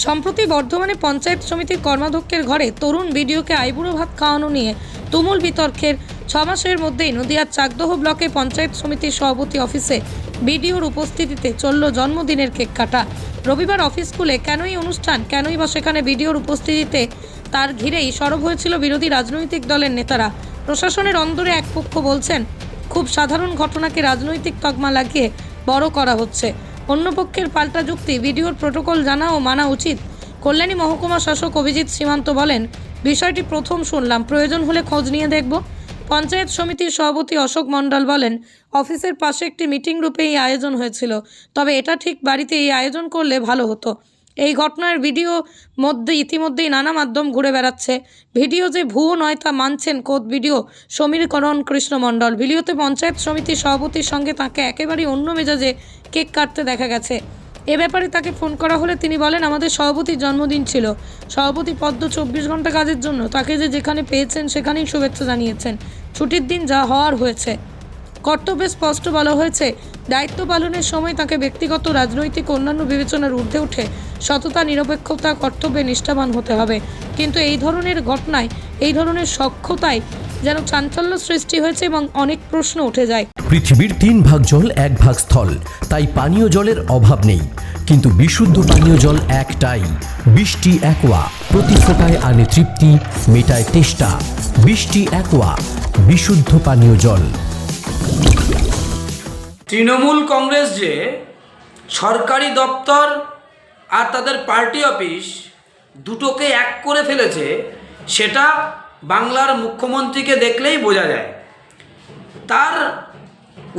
সম্প্রতি বর্ধমানে পঞ্চায়েত সমিতির কর্মাধ্যক্ষের ঘরে তরুণ বিডিওকে আইবুড়ো ভাত খাওয়ানো নিয়ে তুমুল বিতর্কের 6 মাসের মধ্যেই নদিয়ার চাকদহ ব্লকে পঞ্চায়েত সমিতির সভাপতি অফিসে বিডিওর উপস্থিতিতে চলল জন্মদিনের কেক কাটা। রবিবার অফিস খুলে কেনই অনুষ্ঠান, কেনই বা সেখানে বিডিওর উপস্থিতিতে তার ঘিরেই সরব হয়েছিল বিরোধী রাজনৈতিক দলের নেতারা। প্রশাসনের অন্দরে এক পক্ষ বলছেন খুব সাধারণ ঘটনাকে রাজনৈতিক তকমা লাগিয়ে বড় করা হচ্ছে, অন্য পক্ষের পাল্টা যুক্তি ভিডিওর প্রোটোকল জানা ও মানা উচিত। কল্যাণী মহকুমা শাসক অভিজিৎ সীমান্ত বলেন, বিষয়টি প্রথম শুনলাম, প্রয়োজন হলে খোঁজ নিয়ে দেখব। পঞ্চায়েত সমিতির সভাপতি অশোক মণ্ডল বলেন, অফিসের পাশে একটি মিটিং রুমে এই আয়োজন হয়েছিল, তবে এটা ঠিক বাড়িতে এই আয়োজন করলে ভালো হতো। এই ঘটনার ভিডিও ইতিমধ্যেই নানা মাধ্যম ঘুরে বেড়াচ্ছে। ভিডিও যে ভুয়ো নয় তা মানছেন খোদ ভিডিও সমীরকরণ কৃষ্ণ মণ্ডল। ভিডিওতে পঞ্চায়েত সমিতির সভাপতির সঙ্গে তাকে একেবারেই অন্য মেজাজে কেক কাটতে দেখা গেছে। এ ব্যাপারে তাকে ফোন করা হলে তিনি বলেন, আমাদের সভাপতির জন্মদিন ছিল, সভাপতি পদ্ম 24 ঘন্টা কাজের জন্য তাকে যেখানে পেয়েছেন সেখানেই শুভেচ্ছা জানিয়েছেন। ছুটির দিন যা হওয়ার হয়েছে। কর্তব্যে স্পষ্ট বলা হয়েছে, দায়িত্ব পালনের সময় তাকে ব্যক্তিগত, রাজনৈতিক অন্যান্য বিবেচনার ঊর্ধ্বে উঠে সততা, নিরপেক্ষতা, কর্তব্যে নিষ্ঠাবান হতে হবে। কিন্তু এই ধরনের ঘটনায়, এই ধরনের সখ্যতায় যেন চাঞ্চল্য সৃষ্টি হয়েছে এবং অনেক প্রশ্ন উঠে যায়। পৃথিবীর 3 ভাগ জল 1 ভাগ স্থল, তাই পানীয় জলের অভাব নেই, কিন্তু বিশুদ্ধ পানীয় জল একটাই, বৃষ্টি অ্যাকোয়া। প্রতি ফোঁটায় আনে তৃপ্তি, মেটায় তেষ্টা। বৃষ্টি অ্যাকোয়া, বিশুদ্ধ পানীয় জল। তৃণমূল কংগ্রেস যে সরকারি দপ্তর আর তাদের পার্টি অফিস দুটোকে এক করে ফেলেছে, সেটা বাংলার মুখ্যমন্ত্রীকে দেখলেই বোঝা যায়। তার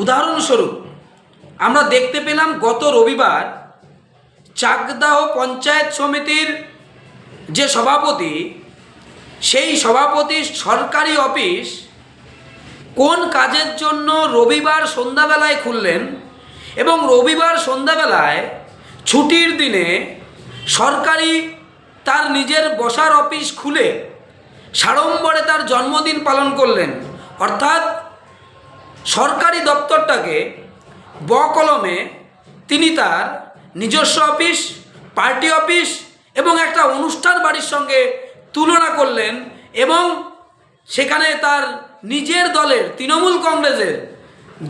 উদাহরণস্বরূপ আমরা দেখতে পেলাম গত রবিবার চাকদাহ পঞ্চায়েত সমিতির যে সভাপতি, সেই সভাপতির সরকারি অফিস কোন কাজের জন্য রবিবার সন্ধ্যাবেলায় খুললেন এবং রবিবার সন্ধ্যাবেলায় ছুটির দিনে সরকারি তার নিজের বসার অফিস খুলে সাড়ম্বরে তার জন্মদিন পালন করলেন। অর্থাৎ সরকারি দপ্তরটাকে বকলমে তিনি তার নিজস্ব অফিস, পার্টি অফিস এবং একটা অনুষ্ঠান বাড়ির সঙ্গে তুলনা করলেন এবং সেখানে তার নিজের দলের, তৃণমূল কংগ্রেসের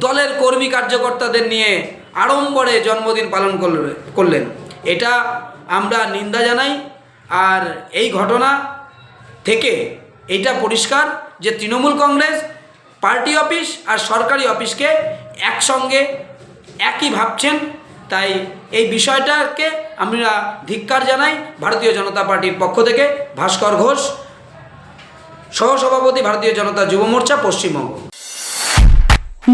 দলের কর্মী কার্যকর্তাদের নিয়ে আড়ম্বরে জন্মদিন পালন করলেন। এটা আমরা নিন্দা জানাই। আর এই ঘটনা থেকে এটা পরিষ্কার যে তৃণমূল কংগ্রেস পার্টি অফিস আর সরকারি অফিসকে একসঙ্গে একই ভাবছেন। তাই এই বিষয়টাকে আমরা ধিক্কার জানাই। ভারতীয় জনতা পার্টির পক্ষ থেকে ভাস্কর ঘোষ, সহসভাপতি, ভারতীয় জনতা যুব মোর্চা, পশ্চিমবঙ্গ।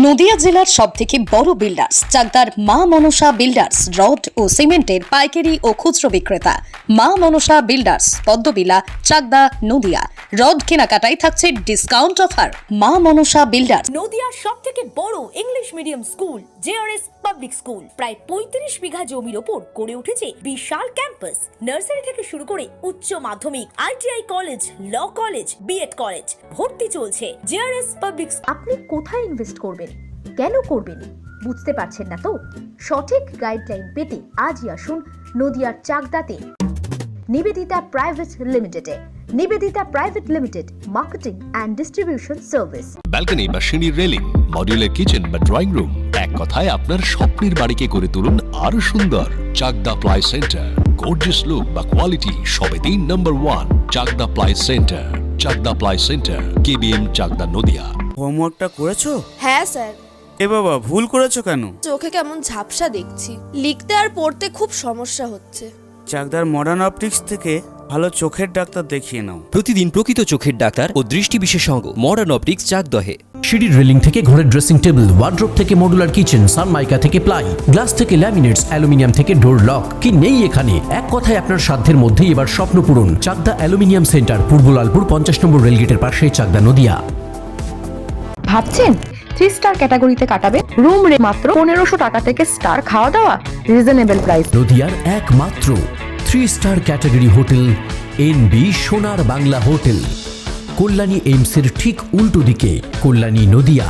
নদিয়া জেলার সবথেকে বড় বিল্ডার্স চাকদার মা মনসা বিল্ডার্স, রড ও সিমেন্টের পাইকারি ও খুচরো বিক্রেতা। মা মনসা বিল্ডার্স, পদ্মবিলা, চাকদা, নদিয়া। রড কেনাকাটায় থাকছে ডিসকাউন্ট অফার। মা মনসা বিল্ডার্স। নদিয়ার সবথেকে বড় English medium school JRS public school, প্রায় 35 বিঘা জমির ওপর গড়ে উঠেছে বিশাল ক্যাম্পাস। নার্সারি থেকে শুরু করে উচ্চ মাধ্যমিক, ITI college, law college, BEd college, ভর্তি চলছে। JRS public. আপনি কোথায় ইনভেস্ট করবেন, কেন করবেন, বুঝতে পারছেন না তো? সঠিক গাইডলাইন পেতে আজই আসুন নদিয়ার চাকদাতে নিবেদিতা প্রাইভেট লিমিটেডে। Nivedita private limited, marketing and distribution service. Balcony বা সিঁড়ির রেলিং, মডিউলার কিচেন বা ড্রয়িং রুম, এক কথায় আপনার স্বপ্নের বাড়িকে করে তুলুন আরো সুন্দর। Chakdaha ply centre, gorgeous look বা কোয়ালিটি সবেতেই number 1। Chakdaha ply centre, Chakdaha ply centre, KBM, Chakdaha, Nadia. হোমওয়ার্কটা করেছো? হ্যাঁ স্যার। এ বাবা, ভুল করেছো কেন? চোখে কেমন ঝাপসা দেখছি, লিখতে আর পড়তে খুব সমস্যা হচ্ছে। চাকদার মডার্ন অপটিক্স থেকে ভালো চোখের ডাক্তার দেখিয়ে নাও। প্রতিদিন প্রকৃত চোখের ডাক্তার ও দৃষ্টি বিশেষজ্ঞ মডার্ন অপটিক্স, চাকদহে। সিঁড়ির রেলিং থেকে ঘরের ড্রেসিং টেবিল, ওয়ার্ড্রোব থেকে মডুলার কিচেন, সানমাইকা থেকে প্লাই, গ্লাস থেকে ল্যামিনেটস, অ্যালুমিনিয়াম থেকে ডোর লক, কি নেই এখানে? এক কথায় আপনার সাধ্যের মধ্যেই এবার স্বপ্ন পূরণ। চাকদা অ্যালুমিনিয়াম সেন্টার, পূর্ব লালপুর 50 নম্বর রেলগেটের পাশে, চাকদা, নদিয়া। ভাবছেন 3 স্টার ক্যাটাগরিতে কাটাবে? রুম রে মাত্র 1500 টাকা থেকে স্টার, খাওয়া দাওয়া রিজনেবল প্রাইস। নদিয়ার একমাত্র 3 স্টার ক্যাটাগরি হোটেল এনবি সোনার বাংলা হোটেল, কল্যাণী এইমসের ঠিক উল্টো দিকে, কল্যাণী, নদিয়া।